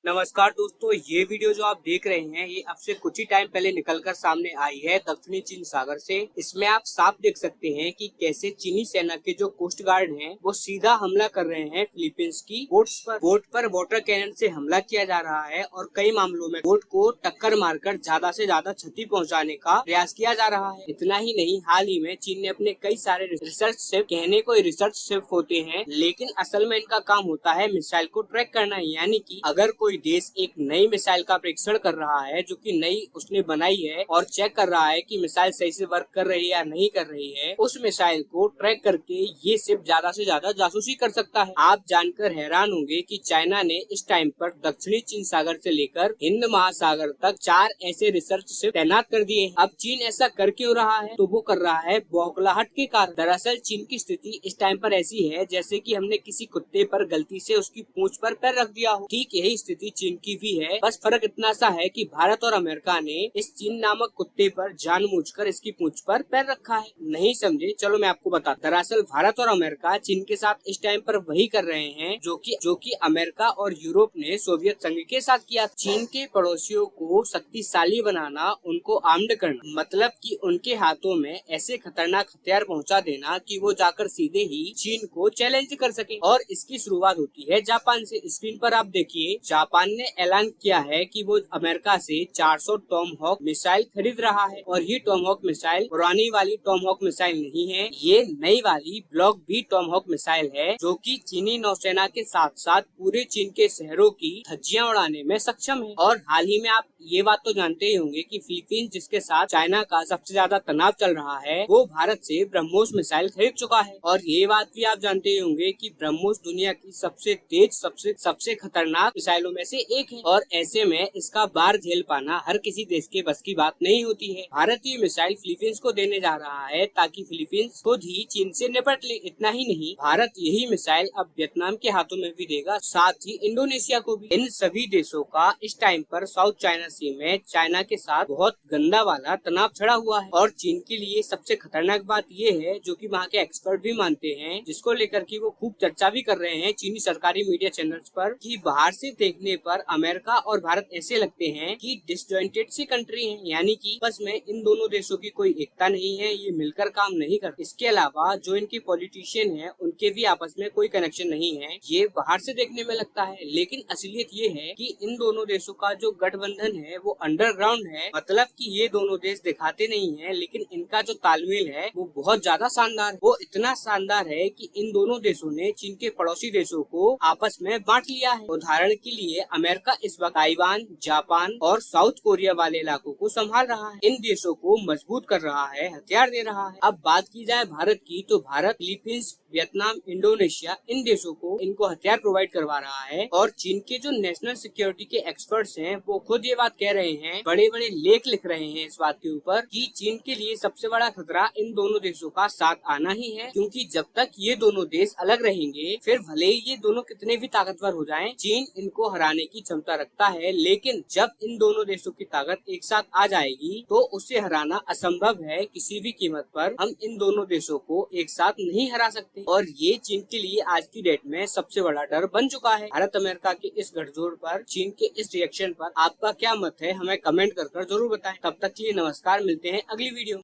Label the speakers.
Speaker 1: नमस्कार दोस्तों, ये वीडियो जो आप देख रहे हैं ये अब से कुछ ही टाइम पहले निकलकर सामने आई है दक्षिणी चीन सागर से। इसमें आप साफ देख सकते हैं कि कैसे चीनी सेना के जो कोस्ट गार्ड हैं वो सीधा हमला कर रहे हैं फिलीपींस की बोट्स पर। बोट पर वाटर कैनन से हमला किया जा रहा है और कई मामलों में बोट को टक्कर मारकर ज्यादा से ज्यादा क्षति पहुँचाने का प्रयास किया जा रहा है। इतना ही नहीं, हाल ही में चीन ने अपने कई सारे रिसर्च शिप, कहने को रिसर्च शिप होते हैं लेकिन असल में इनका काम होता है मिसाइल को ट्रैक करना। यानी कि अगर कोई देश एक नई मिसाइल का परीक्षण कर रहा है जो कि नई उसने बनाई है और चेक कर रहा है कि मिसाइल सही से वर्क कर रही है या नहीं कर रही है, उस मिसाइल को ट्रैक करके ये शिप ज्यादा से ज्यादा जासूसी कर सकता है। आप जानकर हैरान होंगे कि चाइना ने इस टाइम पर दक्षिणी चीन सागर से लेकर हिंद महासागर तक 4 ऐसे रिसर्च शिप तैनात कर दिए हैं। अब चीन ऐसा कर क्यों रहा है? तो वो कर रहा है बौखलाहट के कारण। दरअसल चीन की स्थिति इस टाइम पर ऐसी है जैसे कि हमने किसी कुत्ते पर गलती से उसकी पूंछ पर पैर रख दिया हो। ठीक यही स्थिति चीन की भी है, बस फर्क इतना सा है कि भारत और अमेरिका ने इस चीन नामक कुत्ते पर जानबूझकर इसकी पूंछ पर पैर रखा है। नहीं समझे? चलो मैं आपको बताता। दरअसल भारत और अमेरिका चीन के साथ इस टाइम पर वही कर रहे हैं जो कि अमेरिका और यूरोप ने सोवियत संघ के साथ किया। चीन के पड़ोसियों को शक्तिशाली बनाना, उनको आर्म्ड करना, मतलब कि उनके हाथों में ऐसे खतरनाक हथियार पहुंचा देना कि वो जाकर सीधे ही चीन को चैलेंज कर सके। और इसकी शुरुआत होती है जापान से। स्क्रीन पर आप देखिए, जापान ने ऐलान किया है कि वो अमेरिका से 400 टॉमहॉक मिसाइल खरीद रहा है। और ये टॉमहॉक मिसाइल पुरानी वाली टॉमहॉक मिसाइल नहीं है, ये नई वाली ब्लॉक बी टॉमहॉक मिसाइल है जो कि चीनी नौसेना के साथ साथ पूरे चीन के शहरों की धज्जियां उड़ाने में सक्षम है। और हाल ही में आप ये बात तो जानते ही होंगे कि फिलीपींस, जिसके साथ चाइना का सबसे ज्यादा तनाव चल रहा है, वो भारत से ब्रह्मोस मिसाइल खरीद चुका है। और ये बात भी आप जानते ही होंगे कि ब्रह्मोस दुनिया की सबसे तेज, सबसे खतरनाक मिसाइलों में से एक है। और ऐसे में इसका बार झेल पाना हर किसी देश के बस की बात नहीं होती है। भारत ये मिसाइल फिलीपींस को देने जा रहा है ताकि फिलीपींस खुद ही चीन से निपट ले। इतना ही नहीं, भारत यही मिसाइल अब वियतनाम के हाथों में भी देगा, साथ ही इंडोनेशिया को भी। इन सभी देशों का इस टाइम पर साउथ चाइना सी में चाइना के साथ बहुत गंदा वाला तनाव छड़ा हुआ है। और चीन के लिए सबसे खतरनाक बात ये है, जो कि वहाँ के एक्सपर्ट भी मानते हैं, जिसको लेकर की वो खूब चर्चा भी कर रहे हैं चीनी सरकारी मीडिया चैनल्स पर, कि बाहर से देखने पर अमेरिका और भारत ऐसे लगते हैं कि डिसजॉइंटेड सी कंट्री हैं। यानी कि आपस में इन दोनों देशों की कोई एकता नहीं है, ये मिलकर काम नहीं करते। इसके अलावा जो इनके पॉलिटिशियन हैं, उनके भी आपस में कोई कनेक्शन नहीं है। ये बाहर से देखने में लगता है, लेकिन असलियत ये है कि इन दोनों देशों का जो गठबंधन है वो अंडरग्राउंड है। मतलब कि ये दोनों देश दिखाते नहीं है, लेकिन इनका जो तालमेल है वो बहुत ज्यादा शानदार है। वो इतना शानदार है कि इन दोनों देशों ने चीन के पड़ोसी देशों को आपस में बांट लिया है। उदाहरण के लिए अमेरिका इस वक्त ताइवान, जापान और साउथ कोरिया वाले इलाकों को संभाल रहा है। इन देशों को मजबूत कर रहा है, हथियार दे रहा है। अब बात की जाए भारत की, तो भारत फिलीपींस, वियतनाम, इंडोनेशिया, इन देशों को इनको हथियार प्रोवाइड करवा रहा है। और चीन के जो नेशनल सिक्योरिटी के एक्सपर्ट्स हैं वो खुद ये बात कह रहे हैं, बड़े बड़े लेख लिख रहे हैं इस बात के ऊपर, कि चीन के लिए सबसे बड़ा खतरा इन दोनों देशों का साथ आना ही है। क्योंकि जब तक ये दोनों देश अलग रहेंगे, फिर भले ही ये दोनों कितने भी ताकतवर हो जाएं, चीन इनको हराने की क्षमता रखता है। लेकिन जब इन दोनों देशों की ताकत एक साथ आ जाएगी तो उसे हराना असंभव है। किसी भी कीमत पर हम इन दोनों देशों को एक साथ नहीं हरा सकते। और ये चीन के लिए आज की डेट में सबसे बड़ा डर बन चुका है। भारत अमेरिका के इस गठजोड़ पर, चीन के इस रिएक्शन पर आपका क्या मत है, हमें कमेंट कर जरूर बताएं। तब तक के लिए नमस्कार, मिलते हैं अगली वीडियो।